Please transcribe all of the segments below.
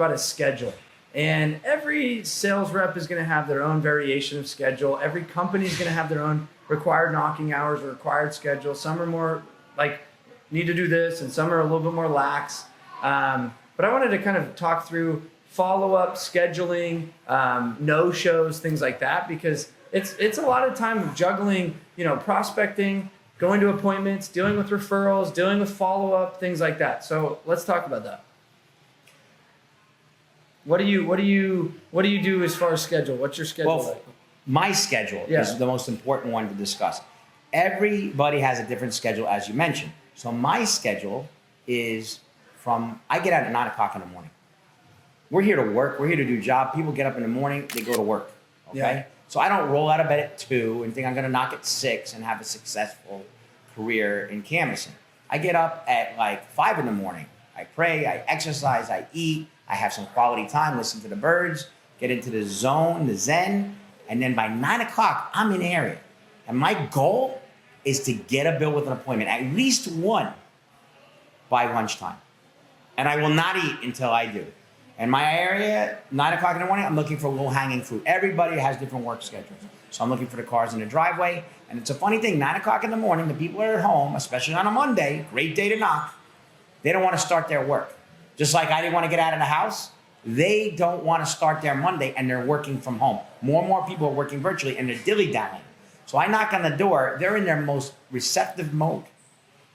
about a schedule. And every sales rep is going to have their own variation of schedule. Every company is going to have their own required knocking hours or required schedule. Some are more like need to do this, and some are a little bit more lax. But I wanted to kind of talk through follow-up, scheduling, no-shows, things like that, because it's a lot of time juggling, prospecting, going to appointments, dealing with referrals, dealing with follow-up, things like that. So let's talk about that. What do you do as far as schedule? What's your schedule like? My schedule is the most important one to discuss. Everybody has a different schedule, as you mentioned. So my schedule is I get out at 9 o'clock in the morning. We're here to work. We're here to do a job. People get up in the morning, they go to work. Okay. Yeah. So I don't roll out of bed at 2 and think I'm going to knock at 6 and have a successful career in canvassing. I get up at like 5 in the morning. I pray, I exercise, I eat, I have some quality time, listen to the birds, get into the zone, the zen, and then by 9 o'clock, I'm in area. And my goal is to get a bill with an appointment, at least one, by lunchtime. And I will not eat until I do. In my area, 9 o'clock in the morning, I'm looking for low-hanging fruit. Everybody has different work schedules. So I'm looking for the cars in the driveway. And it's a funny thing, 9 o'clock in the morning, the people are at home, especially on a Monday, great day to knock, they don't want to start their work. Just like I didn't want to get out of the house, they don't want to start their Monday and they're working from home. More and more people are working virtually and they're dilly-dallying. So I knock on the door, they're in their most receptive mode.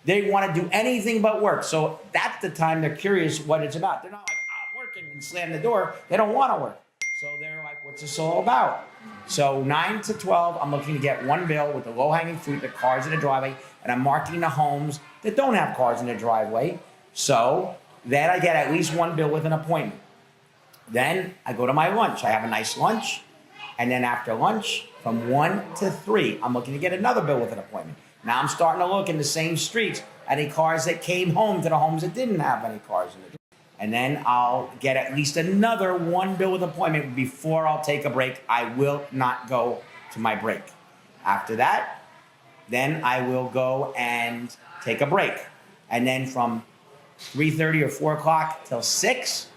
They want to do anything but work. So that's the time they're curious what it's about. They're not like, I'm working and slam the door. They don't want to work. So they're like, what's this all about? So 9 to 12, I'm looking to get one bill with the low-hanging fruit, the cars in the driveway, and I'm marketing the homes that don't have cars in the driveway. So then I get at least one bill with an appointment. Then I go to my lunch. I have a nice lunch. And then after lunch, from 1 to 3, I'm looking to get another bill with an appointment. Now I'm starting to look in the same streets at any cars that came home to the homes that didn't have any cars in it. And then I'll get at least another one bill with an appointment before I'll take a break. I will not go to my break. After that, then I will go and take a break. And then from 3:30 or 4 o'clock till 6,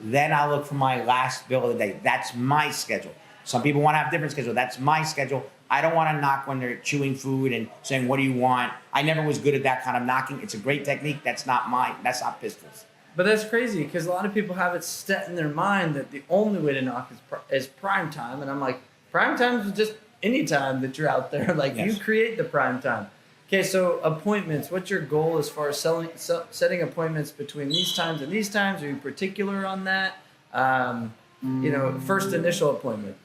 then I'll look for my last bill of the day. That's my schedule. Some people want to have different schedule. That's my schedule. I don't want to knock when they're chewing food and saying, what do you want? I never was good at that kind of knocking. It's a great technique. That's not mine. That's not pistols. But that's crazy because a lot of people have it set in their mind that the only way to knock is prime time. And I'm like, prime time is just any time that you're out there. Like You create the prime time. Okay, so appointments. What's your goal as far as setting appointments between these times and these times? Are you particular on that? First initial appointment.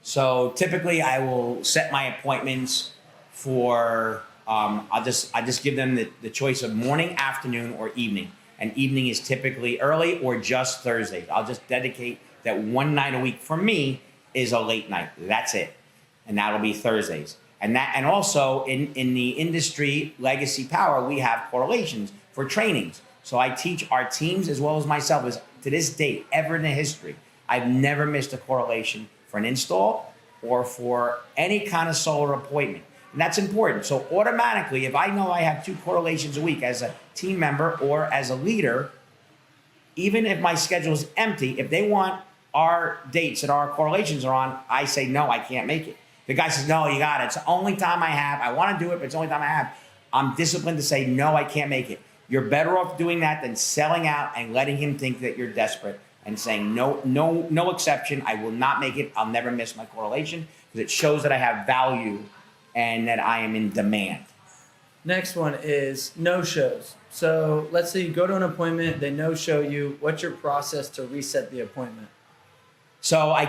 So typically I will set my appointments for, I just give them the choice of morning, afternoon, or evening. And evening is typically early or just Thursdays. I'll just dedicate that one night a week for me is a late night. That's it. And that'll be Thursdays. And also in the industry legacy power, we have correlations for trainings. So I teach our teams as well as myself is to this date, ever in the history, I've never missed a correlation for an install or for any kind of solar appointment. And that's important. So automatically, if I know I have 2 correlations a week as a team member or as a leader, even if my schedule is empty, if they want our dates that our correlations are on, I say, no, I can't make it. The guy says, no, you got it. It's the only time I have. I want to do it, but it's the only time I have. I'm disciplined to say, no, I can't make it. You're better off doing that than selling out and letting him think that you're desperate and saying, no exception. I will not make it. I'll never miss my correlation because it shows that I have value and that I am in demand. Next one is no-shows. So let's say you go to an appointment, they no-show you. What's your process to reset the appointment? So I'm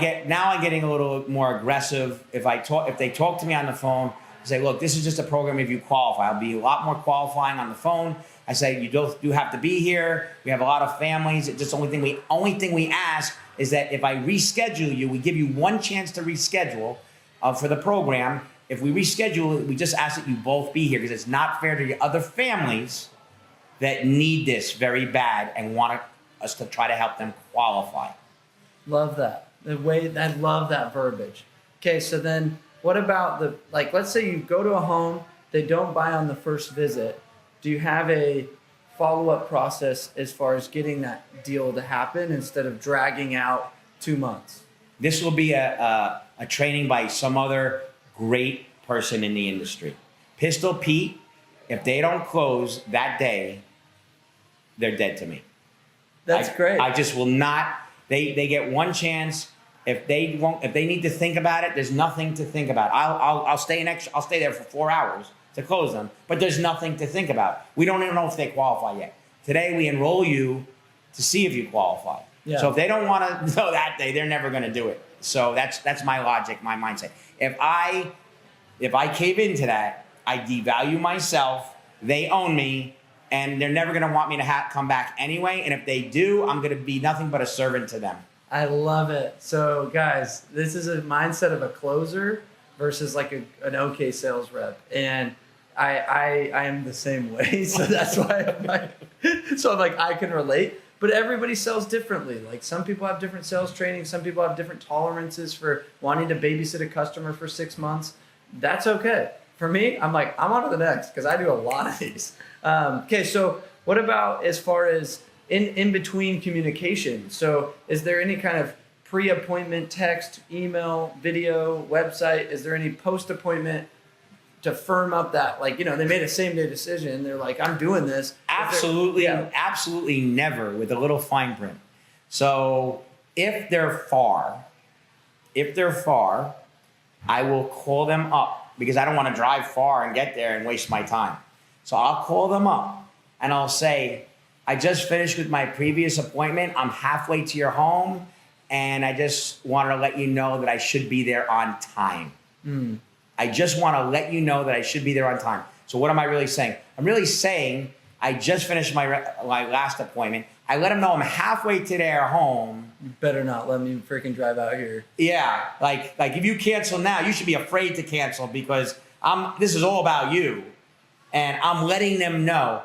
getting a little more aggressive. If they talk to me on the phone, I say, look, this is just a program if you qualify. I'll be a lot more qualifying on the phone. I say, you do have to be here. We have a lot of families. It's just the only thing we ask is that if I reschedule you, we give you one chance to reschedule for the program. If we reschedule, we just ask that you both be here because it's not fair to the other families that need this very bad and want us to try to help them qualify. Love that. I love that verbiage. Okay, so then what about let's say you go to a home, they don't buy on the first visit. Do you have a follow-up process as far as getting that deal to happen instead of dragging out 2 months? This will be a training by some other great person in the industry. Pistol Pete, if they don't close that day, they're dead to me. That's great. I just will not. They get one chance. If they need to think about it, there's nothing to think about. I'll stay there for 4 hours to close them, but there's nothing to think about. We don't even know if they qualify yet. Today we enroll you to see if you qualify. Yeah. So if they don't want to know that day, they're never going to do it. So that's my logic, my mindset. If I cave into that, I devalue myself. They own me, and they're never going to want me to come back anyway. And if they do, I'm going to be nothing but a servant to them. I love it. So guys, this is a mindset of a closer versus like an okay sales rep. And I am the same way. So that's why I'm like, I can relate. But everybody sells differently. Like some people have different sales training. Some people have different tolerances for wanting to babysit a customer for 6 months. That's okay. For me, I'm like, I'm on to the next because I do a lot of these. Okay, so what about as far as in between communication? So is there any kind of pre-appointment text, email, video, website? Is there any post-appointment to firm up that, like, they made a same day decision. They're like, I'm doing this. Absolutely, absolutely never with a little fine print. So if they're far, I will call them up because I don't want to drive far and get there and waste my time. So I'll call them up and I'll say, I just finished with my previous appointment. I'm halfway to your home and I just want to let you know that I should be there on time. I just want to let you know that I should be there on time. So what am I really saying? I'm really saying I just finished my last appointment. I let them know I'm halfway to their home. You better not let me freaking drive out here. Yeah, like if you cancel now, you should be afraid to cancel because this is all about you. And I'm letting them know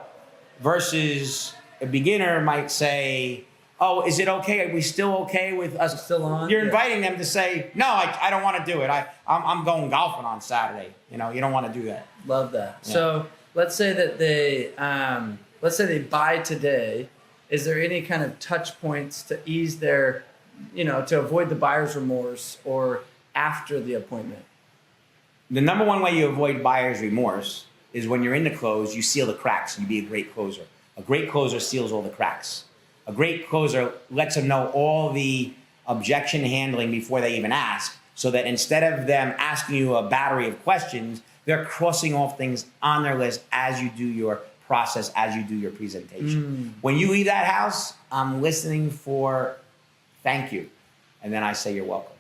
versus a beginner might say, oh, is it okay? Are we still okay with us? Still on? You're inviting them to say, no, I don't want to do it. I'm going golfing on Saturday. You don't want to do that. Love that. Yeah. So let's say that they buy today. Is there any kind of touch points to ease their, to avoid the buyer's remorse or after the appointment? The number one way you avoid buyer's remorse is when you're in the close, you seal the cracks. You be a great closer. A great closer seals all the cracks. A great closer lets them know all the objection handling before they even ask, so that instead of them asking you a battery of questions, they're crossing off things on their list as you do your process, as you do your presentation. When you leave that house, I'm listening for thank you. And then I say you're welcome.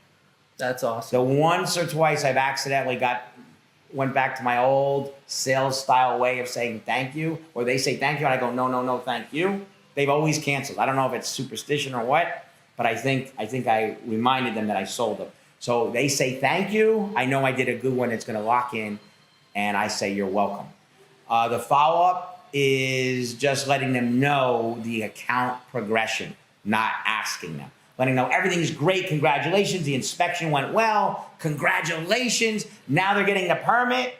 That's awesome. So once or twice I've accidentally went back to my old sales style way of saying thank you, or they say thank you and I go, no, thank you. They've always canceled. I don't know if it's superstition or what, but I think I reminded them that I sold them. So they say thank you. I know I did a good one. It's going to lock in, and I say you're welcome. The follow-up is just letting them know the account progression, not asking them. Letting them know everything's great. Congratulations. The inspection went well. Congratulations. Now they're getting the permit.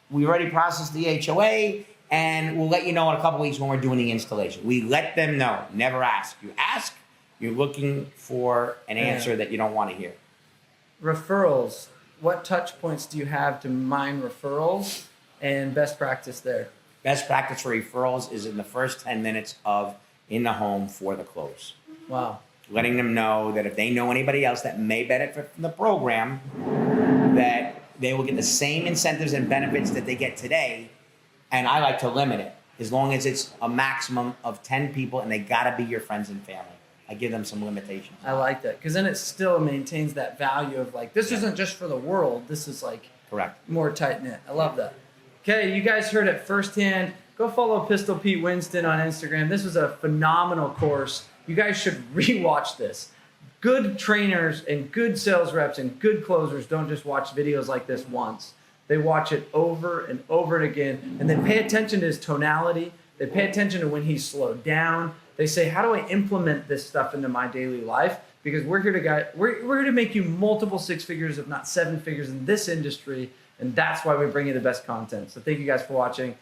We already processed the HOA. And we'll let you know in a couple weeks when we're doing the installation. We let them know. Never ask. You ask, you're looking for an answer that you don't want to hear. Referrals. What touch points do you have to mine referrals and best practice there? Best practice for referrals is in the first 10 minutes of in the home for the close. Wow. Letting them know that if they know anybody else that may benefit from the program, that they will get the same incentives and benefits that they get today. And I like to limit it as long as it's a maximum of 10 people and they got to be your friends and family. I give them some limitations. I like that because then it still maintains that value of like, this isn't just for the world. This is like correct, more tight knit. I love that. Okay, you guys heard it firsthand. Go follow Pistol Pete Winston on Instagram. This was a phenomenal course. You guys should rewatch this. Good trainers and good sales reps and good closers don't just watch videos like this once. They watch it over and over and again, and they pay attention to his tonality. They pay attention to when he's slowed down. They say, how do I implement this stuff into my daily life? Because we're here to make you multiple six figures, if not seven figures in this industry, and that's why we bring you the best content. So thank you guys for watching.